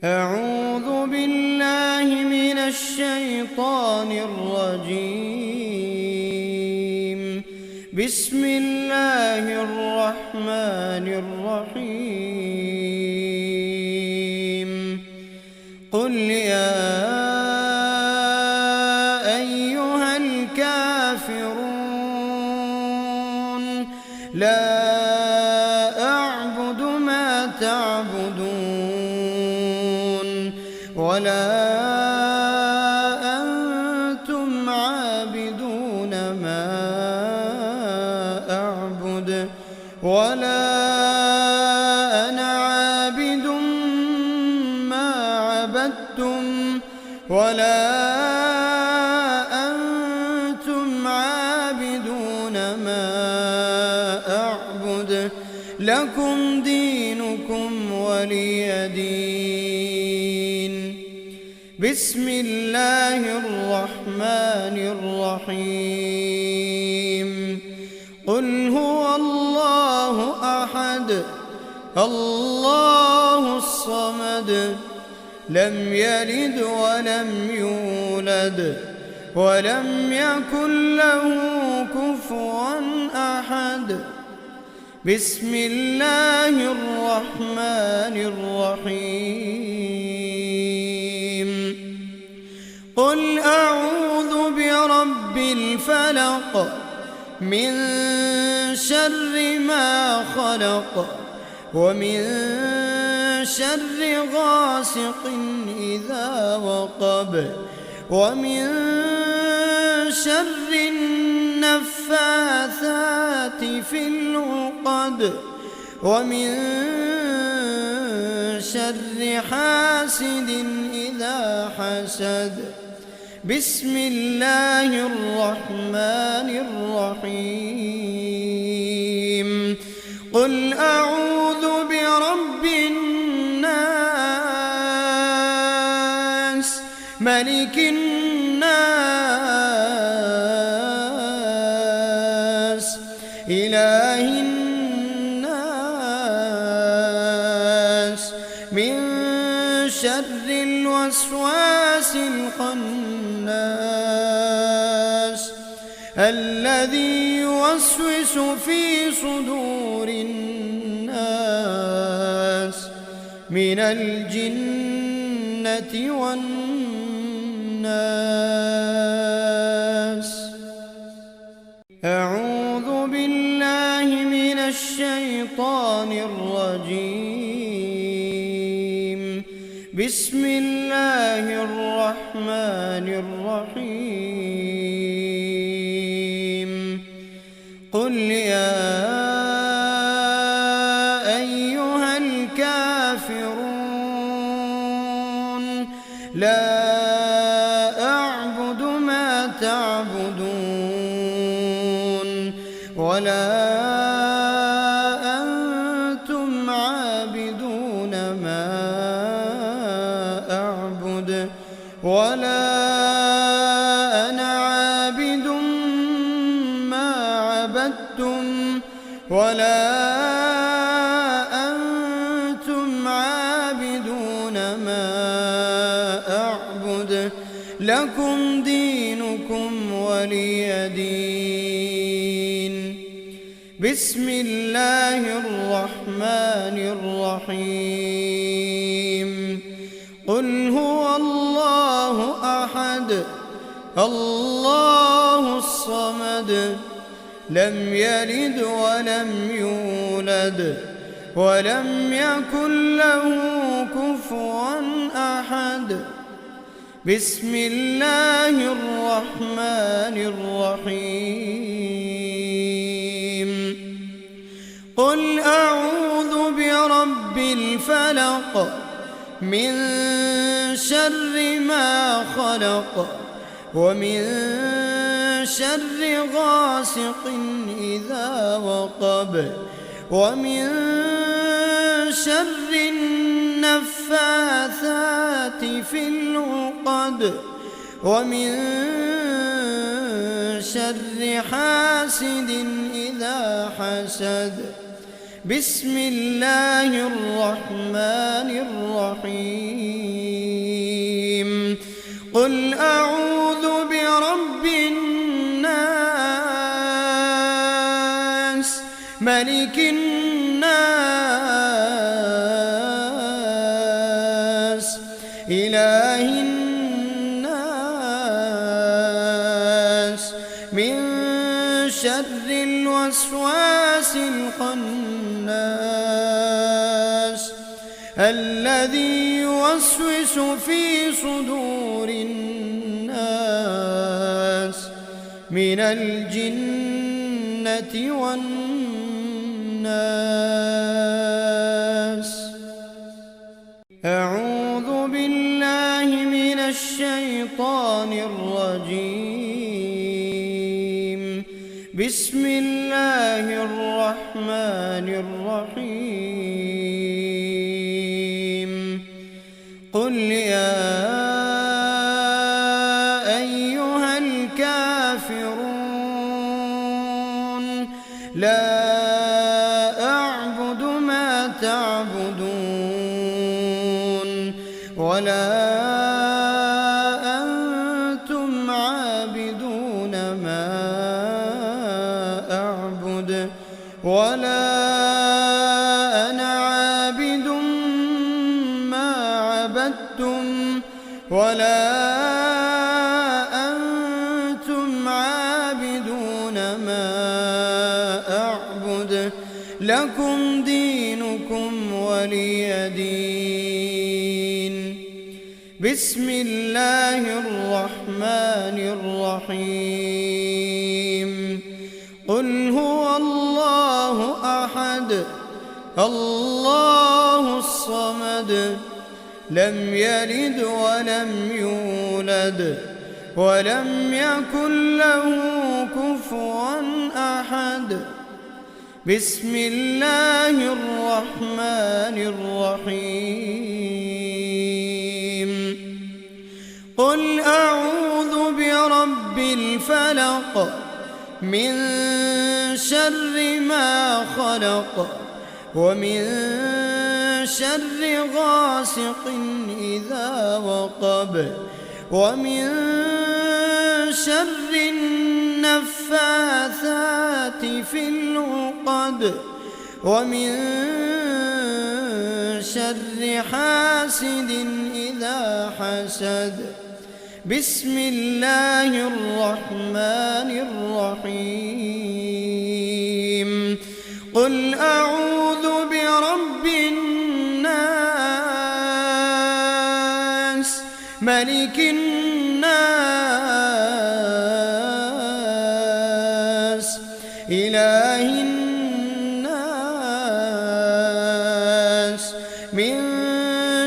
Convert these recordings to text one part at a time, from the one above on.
أعوذ بالله من الشيطان الرجيم. بسم الله الرحمن الرحيم. قل يا أيها الكافرون لا أعبد ما تعبدون ولا أنتم عابدون ما أعبد ولا أنا عابد ما عبدتم ولا أنتم عابدون ما أعبد لكم دينكم ولي دين. بسم الله الرحمن الرحيم. قل هو الله أحد الله الصمد لم يلد ولم يولد ولم يكن له كفوا أحد. بسم الله الرحمن الرحيم. قل أعوذ برب الفلق من شر ما خلق ومن شر غاسق إذا وقب ومن شر النفاثات في العقد ومن شر حاسد إذا حسد. بسم الله الرحمن الرحيم. قل أعوذ برب الناس ملك الناس إله الناس من شر الوسواس الخناس الذي يوسوس في صدور الناس من الجنة والناس. أعوذ بالله من الشيطان الرجيم. بسم الله الرحمن الرحيم. قل يا أيها الكافرون لا أعبد ما تعبدون ولا أنتم عابدون ما أعبد ولا أنا عابد ما عبدتم ولا أنتم عابدون ما أعبد لكم دينكم ولي دين. بسم الله الرحمن الرحيم. قل هو الله أحد الله الصمد لم يلد ولم يولد ولم يكن له كفوا أحد. بسم الله الرحمن الرحيم. قل أعوذ برب الفلق من شر ما خلق ومن شر غاسق إذا وقب ومن شر النفاثات في العقد ومن شر حاسد إذا حسد. بسم الله الرحمن الرحيم قل أعوذ برب الناس ملك الناس إله الناس من شر الوسواس الخناس الذي يوسوس في صدور الناس من الجنة والناس. أعوذ بالله من الشيطان الرجيم. بسم الله الرحمن الرحيم. قل يا أيها الكافرون لا أعبد ما تعبدون ولا أنتم عابدون ما أعبد ولا أنا عابد ما عبدتم ولا أنتم عابدون ما أعبد لكم دينكم ولي دين. بسم الله الرحمن الرحيم. قل هو الله أحد الله الصمد لم يلد ولم يولد ولم يكن له كفوا أحد. بسم الله الرحمن الرحيم. قل أعوذ برب الفلق من شر ما خلق ومن شر غاسق إذا وقب ومن شر النفاثات في العقد ومن شر حاسد إذا حسد. بسم الله الرحمن الرحيم. قل أعوذ برب الناس ملك الناس إله الناس من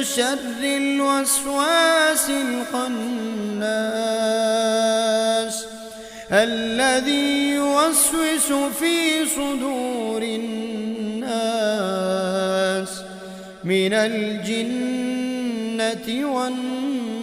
شر الوسواس الخناس الذي يوسوس في صدور الناس من الجنة والناس.